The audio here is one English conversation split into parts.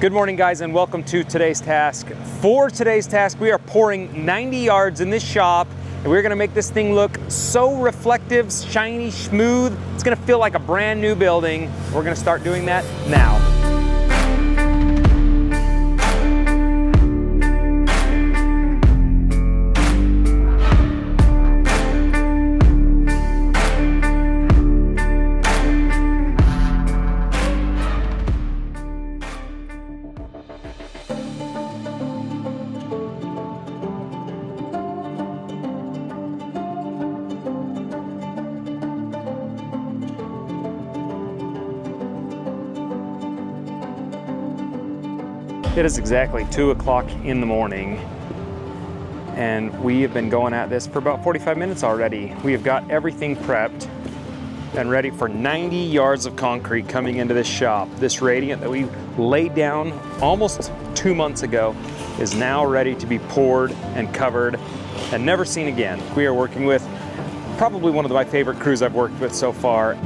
Good morning, guys, and welcome to today's task. For today's task, we are pouring 90 yards in this shop, and we're gonna make this thing look so reflective, shiny, smooth. It's gonna feel like a brand new building. We're gonna start doing that now. It is exactly 2 o'clock in the morning, and we have been going at this for about 45 minutes already. We have got everything prepped and ready for 90 yards of concrete coming into this shop. This radiant that we laid down almost 2 months ago is now ready to be poured and covered and never seen again. We are working with probably one of my favorite crews I've worked with so far.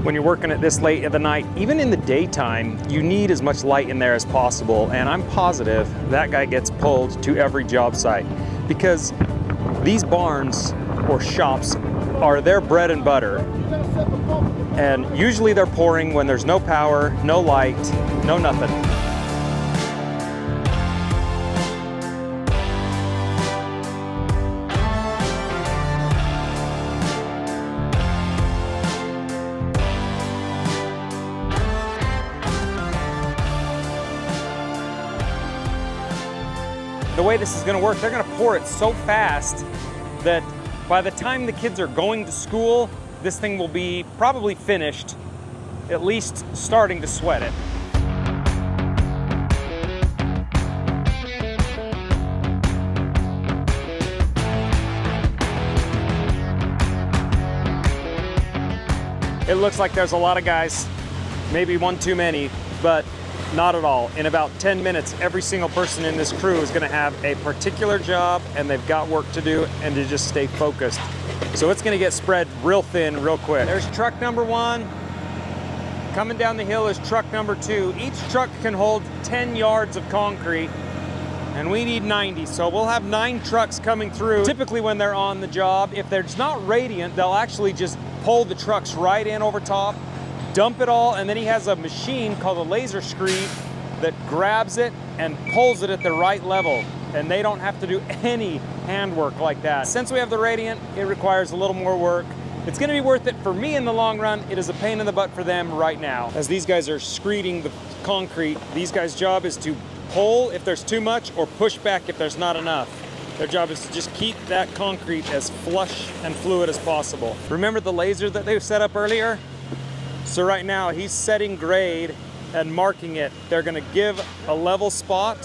When you're working at this late at the night, even in the daytime, you need as much light in there as possible, and I'm positive that guy gets pulled to every job site because these barns or shops are their bread and butter, and usually they're pouring when there's no power, no light, no nothing. The way this is gonna work, they're gonna pour it so fast that by the time the kids are going to school, this thing will be probably finished, at least starting to sweat it. It looks like there's a lot of guys, maybe one too many, but not at all. In about 10 minutes, every single person in this crew is gonna have a particular job, and they've got work to do and to just stay focused. So it's gonna get spread real thin real quick. There's truck number 1. Coming down the hill is truck number 2. Each truck can hold 10 yards of concrete, and we need 90. So we'll have 9 trucks coming through. Typically when they're on the job, if there's not radiant, they'll actually just pull the trucks right in over top, dump it all, and then he has a machine called a laser screed that grabs it and pulls it at the right level, and they don't have to do any handwork like that. Since we have the radiant, it requires a little more work. It's gonna be worth it for me in the long run. It is a pain in the butt for them right now. As these guys are screeding the concrete, these guys' job is to pull if there's too much or push back if there's not enough. Their job is to just keep that concrete as flush and fluid as possible. Remember the laser that they set up earlier? So right now he's setting grade and marking it. They're gonna give a level spot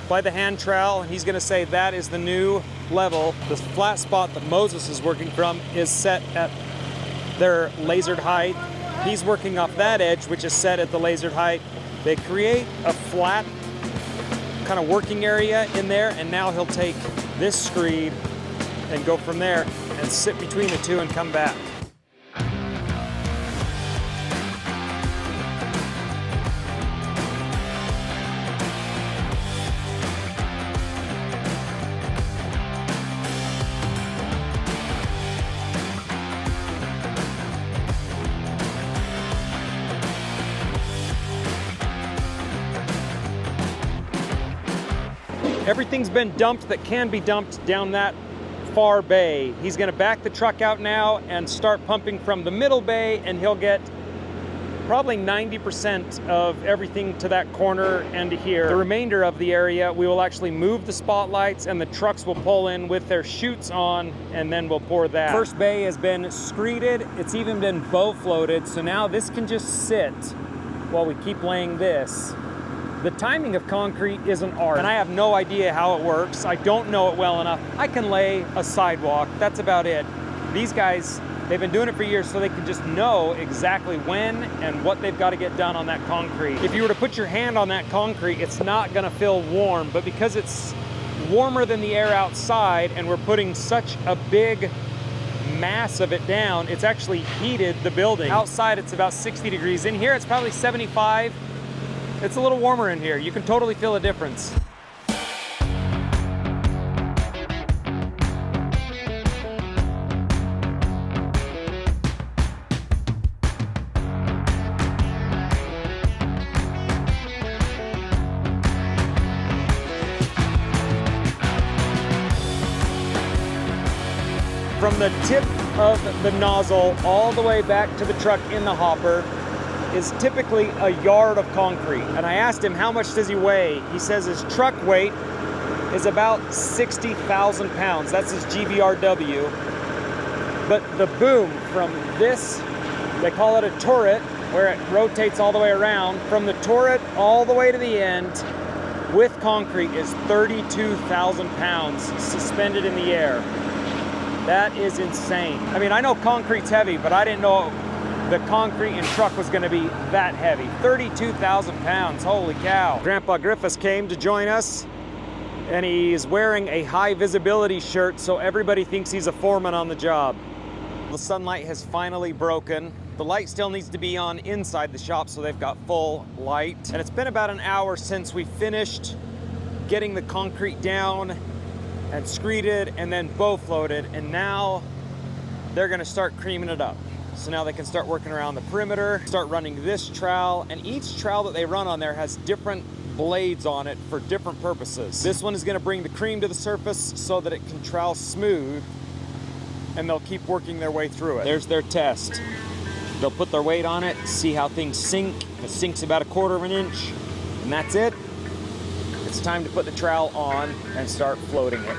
by the hand trowel, and he's gonna say that is the new level. The flat spot that Moses is working from is set at their lasered height. He's working off that edge, which is set at the lasered height. They create a flat kind of working area in there, and now he'll take this screed and go from there and sit between the two and come back. Everything's been dumped that can be dumped down that far bay. He's gonna back the truck out now and start pumping from the middle bay, and he'll get probably 90% of everything to that corner and to here. The remainder of the area, we will actually move the spotlights, and the trucks will pull in with their chutes on, and then we'll pour that. First bay has been screeded. It's even been bow floated, so now this can just sit while we keep laying this. The timing of concrete is an art, and I have no idea how it works. I don't know it well enough. I can lay a sidewalk, that's about it. These guys, they've been doing it for years, so they can just know exactly when and what they've got to get done on that concrete. If you were to put your hand on that concrete, it's not gonna feel warm, but because it's warmer than the air outside, and we're putting such a big mass of it down, it's actually heated the building. Outside it's about 60 degrees. In here it's probably 75. It's a little warmer in here. You can totally feel a difference. From the tip of the nozzle all the way back to the truck in the hopper is typically a yard of concrete. And I asked him how much does he weigh. He says his truck weight is about 60,000 pounds. That's his GVRW. But the boom from this, they call it a turret, where it rotates all the way around. From the turret all the way to the end with concrete is 32,000 pounds suspended in the air. That is insane. I mean, I know concrete's heavy, but I didn't know the concrete and truck was gonna be that heavy. 32,000 pounds, holy cow. Grandpa Griffiths came to join us, and he's wearing a high visibility shirt so everybody thinks he's a foreman on the job. The sunlight has finally broken. The light still needs to be on inside the shop so they've got full light. And it's been about an hour since we finished getting the concrete down and screeded and then bow floated, and now they're gonna start creaming it up. So now they can start working around the perimeter, start running this trowel, and each trowel that they run on there has different blades on it for different purposes. This one is gonna bring the cream to the surface so that it can trowel smooth, and they'll keep working their way through it. There's their test. They'll put their weight on it, see how things sink. It sinks about 1/4 of an inch, and that's it. It's time to put the trowel on and start floating it.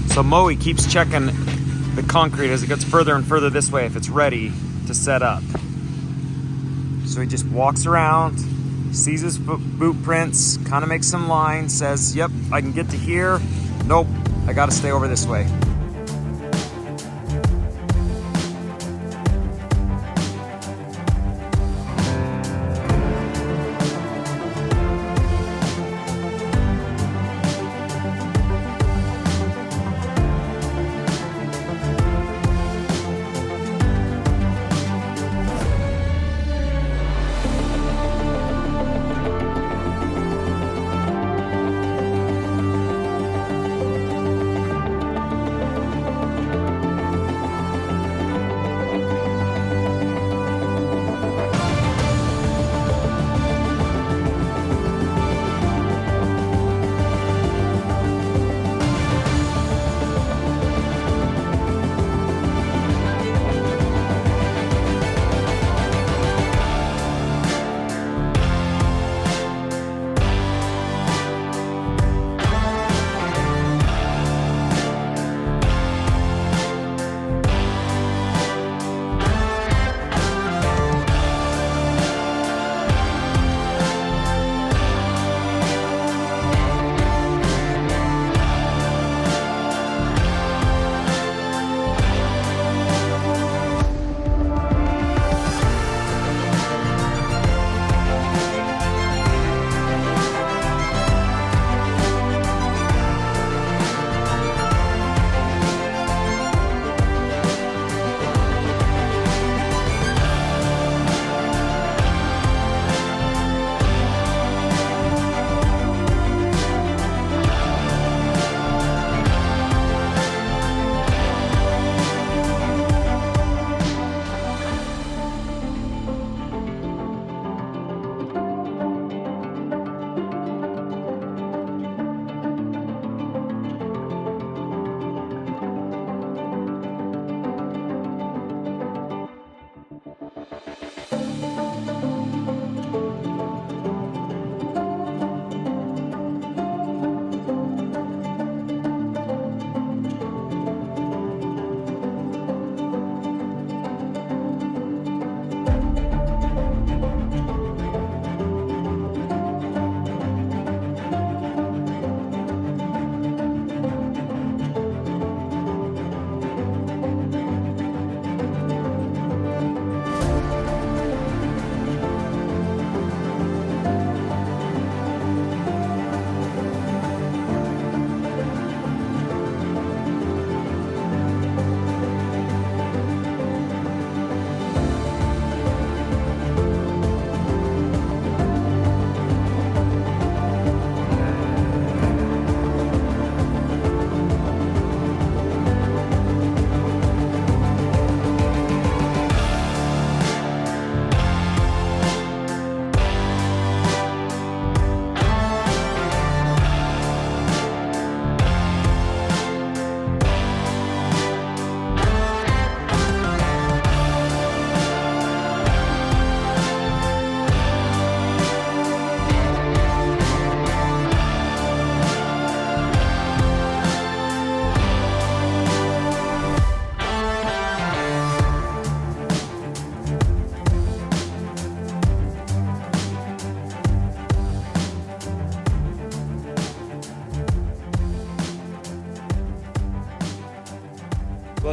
So Moe keeps checking the concrete as it gets further and further this way if it's ready to set up. So he just walks around, sees his boot prints, kind of makes some lines, says, yep, I can get to here. Nope, I gotta stay over this way.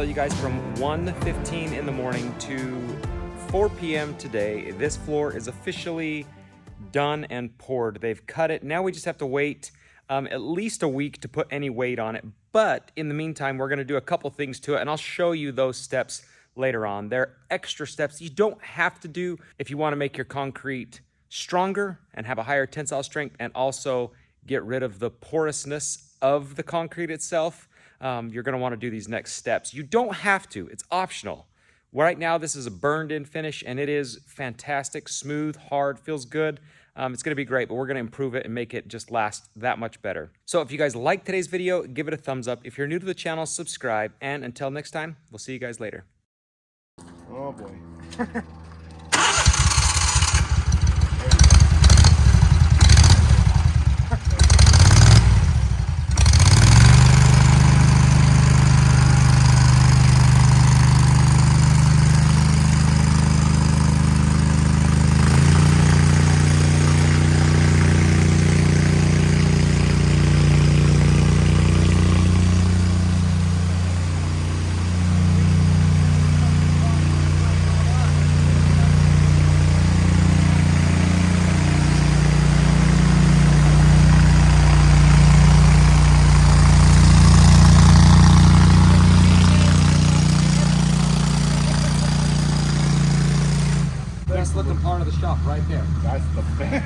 tell you guys, from 1:15 in the morning to 4 p.m. today, this floor is officially done and poured. They've cut it. Now we just have to wait at least a week to put any weight on it. But in the meantime, we're going to do a couple things to it, and I'll show you those steps later on. They're extra steps you don't have to do if you want to make your concrete stronger and have a higher tensile strength, and also get rid of the porousness of the concrete itself. You're going to want to do these next steps. You don't have to. It's optional. Right now, this is a burned-in finish, and it is fantastic, smooth, hard, feels good. It's going to be great, but we're going to improve it and make it just last that much better. So if you guys like today's video, give it a thumbs up. If you're new to the channel, subscribe. And until next time, we'll see you guys later. Oh boy. Best looking part of the shop right there. That's the best.